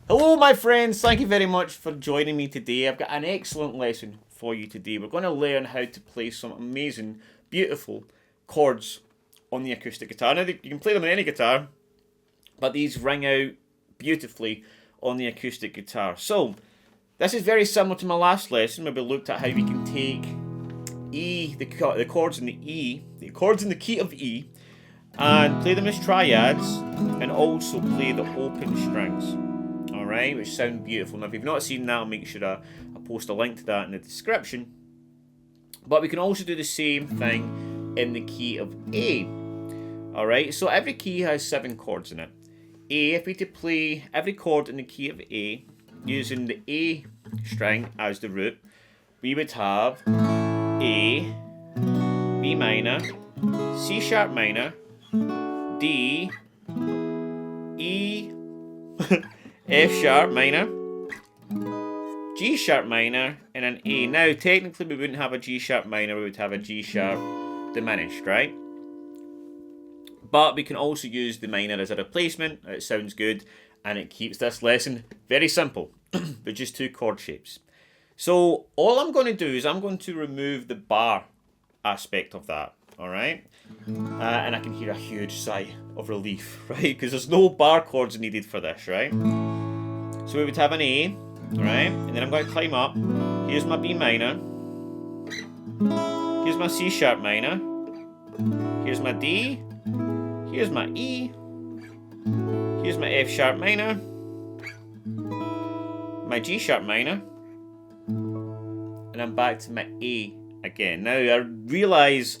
Hello my friends, thank you very much for joining me today. I've got an excellent lesson for you today. We're going to learn how to play some amazing, beautiful chords on the acoustic guitar. Now you can play them on any guitar, but these ring out beautifully on the acoustic guitar. So this is very similar to my last lesson where we looked at how we can take E, the chords in the E, the chords in the key of E, and play them as triads and also play the open strings. Alright, which sound beautiful. Now if you've not seen that, I'll make sure I post a link to that in the description. But we can also do the same thing in the key of A. Alright, so every key has 7 chords in it. A, if we were to play every chord in the key of A using the A string as the root, we would have A, B minor, C sharp minor, D, E, F sharp minor, G sharp minor, and an A. Now, technically, we wouldn't have a G sharp minor, we would have a G sharp diminished, right? But we can also use the minor as a replacement. It sounds good, and it keeps this lesson very simple, with just 2 chord shapes. So, all I'm going to do is I'm going to remove the bar aspect of that, alright? And I can hear a huge sigh of relief, right? Because there's no bar chords needed for this, right? So we would have an A, right? And then I'm going to climb up. Here's my B minor. Here's my C sharp minor. Here's my D. Here's my E. Here's my F sharp minor. My G sharp minor. And I'm back to my A again. Now I realise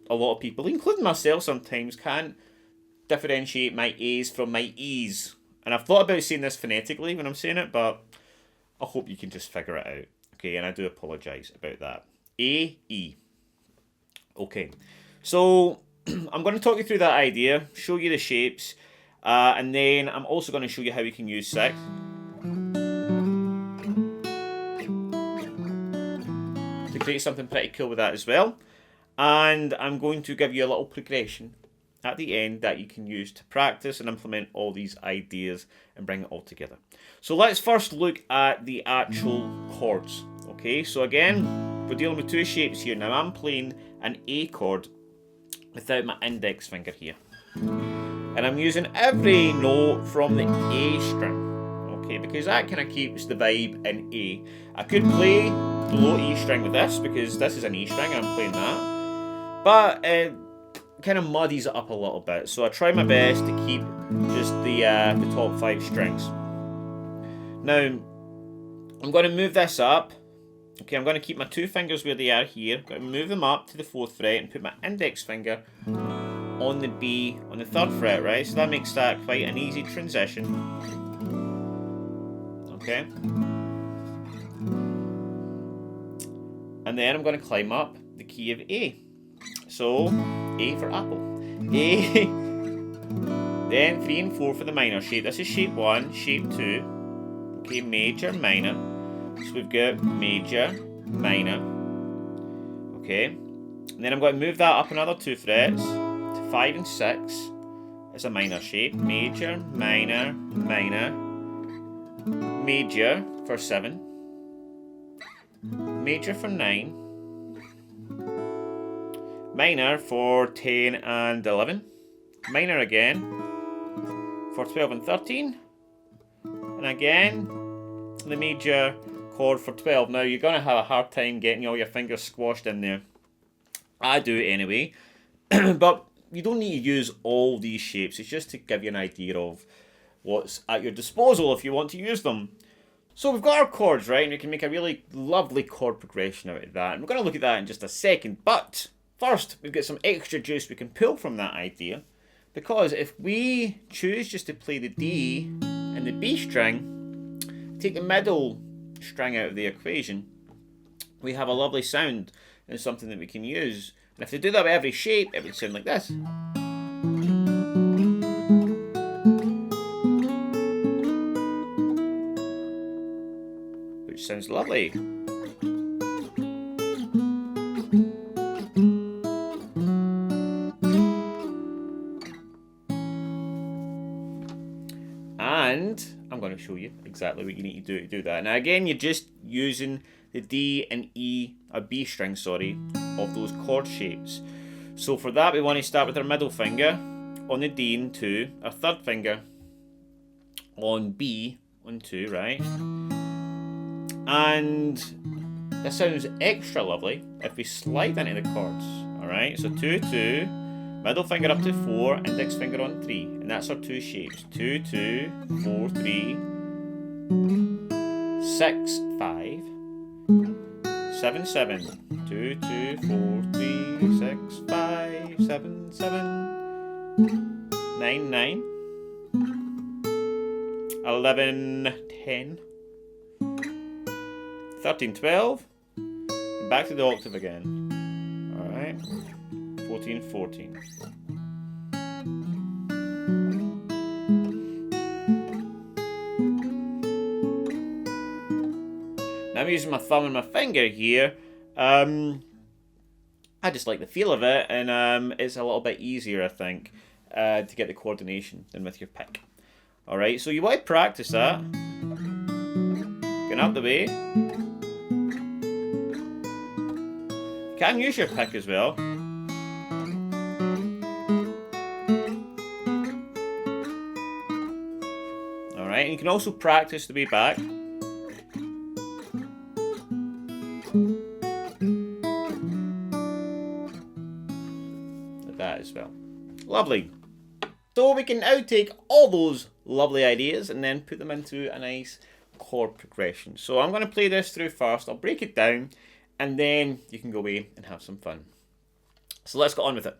a lot of people, including myself sometimes, can't differentiate my A's from my E's. And I've thought about saying this phonetically when I'm saying it, but I hope you can just figure it out. Okay, and I do apologise about that. A, E. Okay, so I'm going to talk you through that idea, show you the shapes, and then I'm also going to show you how we can use 6. To create something pretty cool with that as well. And I'm going to give you a little progression at the end that you can use to practice and implement all these ideas and bring it all together. So let's first look at the actual chords. Okay, so again, we're dealing with 2 shapes here. Now I'm playing an A chord without my index finger here. And I'm using every note from the A string. Okay, because that kind of keeps the vibe in A. I could play the low E string with this because this is an E string and I'm playing that. But kind of muddies it up a little bit, so I try my best to keep just the top 5 strings. Now I'm going to move this up. Okay, I'm going to keep my 2 fingers where they are here. I'm going to move them up to the 4th fret and put my index finger on the B on the 3rd fret, right? So that makes that quite an easy transition. Okay. And then I'm going to climb up the key of A. So, A for apple. A. Then 3 and 4 for the minor shape. This is shape 1, shape 2. Okay, major, minor. So we've got major, minor. Okay. And then I'm going to move that up another 2 frets to 5 and 6. It's a minor shape. Major, minor, minor. Major for 7. Major for 9. Minor for 10 and 11. Minor again for 12 and 13. And again, the major chord for 12. Now, you're going to have a hard time getting all your fingers squashed in there. I do it anyway. But you don't need to use all these shapes. It's just to give you an idea of what's at your disposal if you want to use them. So we've got our chords, right? And we can make a really lovely chord progression out of that. And we're going to look at that in just a second. But first, we've got some extra juice we can pull from that idea. Because if we choose just to play the D and the B string, take the middle string out of the equation, we have a lovely sound and something that we can use. And if they do that with every shape, it would sound like this. Which sounds lovely. And I'm going to show you exactly what you need to do that. Now again, you're just using the D and E, or B string, sorry, of those chord shapes. So for that, we want to start with our middle finger on the D and 2, our third finger on B on 2, right? And this sounds extra lovely if we slide into the chords, alright? So 2, 2, middle finger up to 4, index finger on 3, and that's our 2 shapes. 2, 2, 4, 3, 6, 5, 7, 7. 2, 2, 4, 3, 6, 5, 7, 7, 9, 9, 11, 10, 13, 12, and back to the octave again. Alright, 14, 14. Now I'm using my thumb and my finger here. I just like the feel of it, and it's a little bit easier, I think, to get the coordination than with your pick. Alright, so you want to practice that. Going up the way. You can use your pick as well. Alright, and you can also practice the way back. Like that as well. Lovely. So we can now take all those lovely ideas and then put them into a nice chord progression. So I'm going to play this through first. I'll break it down and then you can go away and have some fun. So let's get on with it.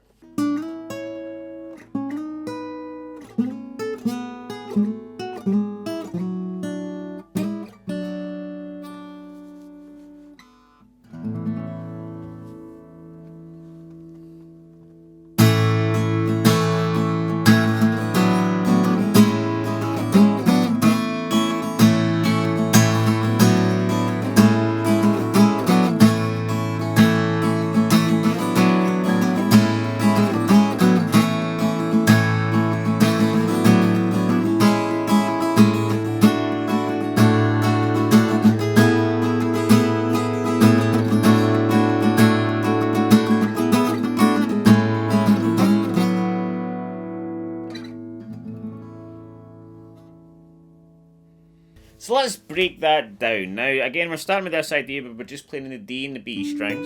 So let's break that down. Now, again, we're starting with this idea, but we're just playing the D and the B strings.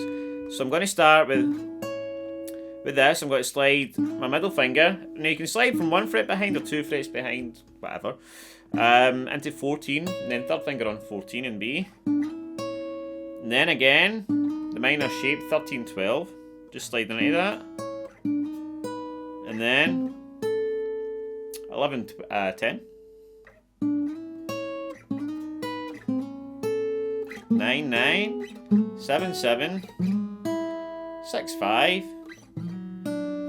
So I'm going to start with this. I'm going to slide my middle finger. Now you can slide from 1 fret behind or 2 frets behind, whatever, into 14, and then third finger on 14 in B. And then again, the minor shape, 13, 12. Just sliding into that. And then 11, 10. 9, 9, 7, 7, 6, 5,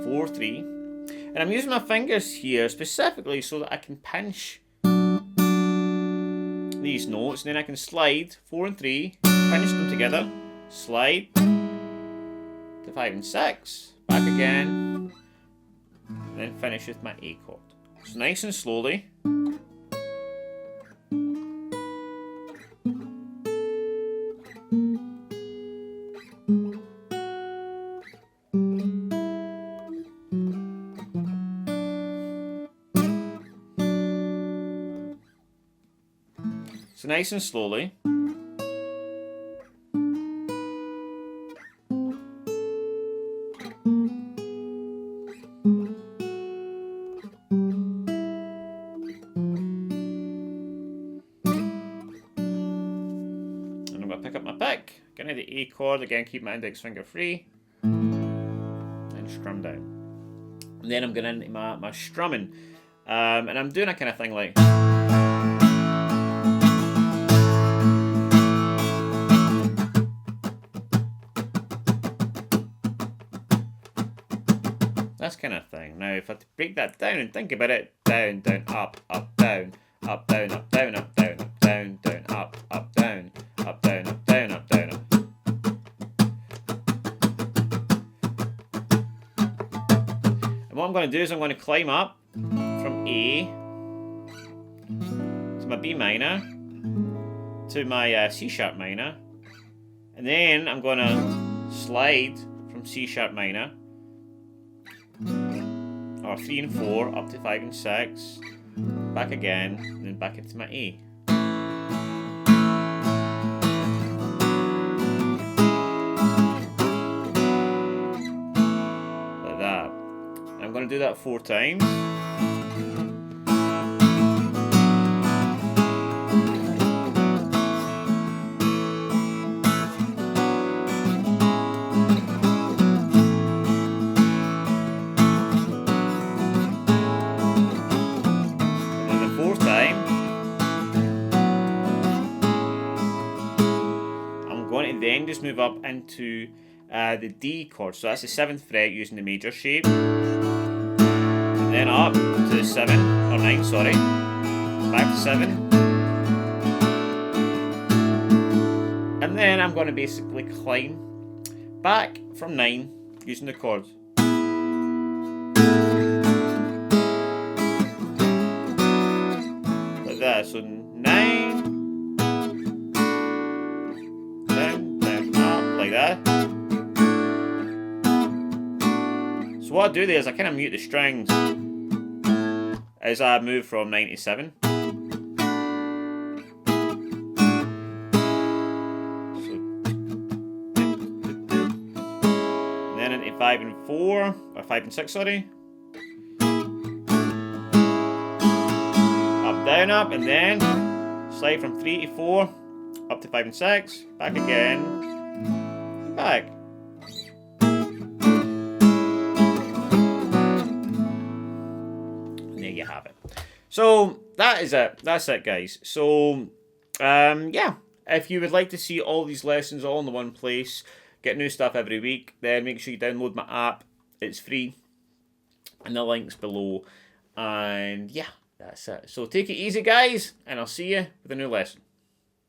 4, 3. And I'm using my fingers here specifically so that I can pinch these notes, and then I can slide 4 and 3, pinch them together, slide to 5 and 6, back again, and then finish with my A chord. So nice and slowly. So nice and slowly. And I'm going to pick up my pick, get into the A chord, again keep my index finger free, and strum down. And then I'm going into my strumming, and I'm doing a kind of thing like... This kind of thing. Now, if I break that down and think about it, down, down, up, up, down, up, down, up, down, up, down, up, down, down, up, up, down, up, down, up, down, up, down, up. And what I'm going to do is I'm going to climb up from A to my B minor to my C sharp minor, and then I'm going to slide from C sharp minor, or 3 and 4, up to 5 and 6, back again, and then back into my A. Like that. And I'm going to do that 4 times. Then just move up into the D chord. So that's the 7th fret using the major shape. And then up to the 7, or 9, sorry. Back to 7. And then I'm going to basically climb back from 9 using the chords. Like that. So 9. That. So what I do there is I kind of mute the strings as I move from 9 to 7. So, and then into 5 and 4, or 5 and 6, sorry. Up, down, up, and then slide from 3 to 4, up to 5 and 6, back again. Back. There you have it. So that is it. That's it, guys. So yeah, if you would like to see all these lessons all in the one place, get new stuff every week, then make sure you download my app. It's free, and the link's below. And yeah, that's it. So take it easy, guys, and I'll see you with a new lesson.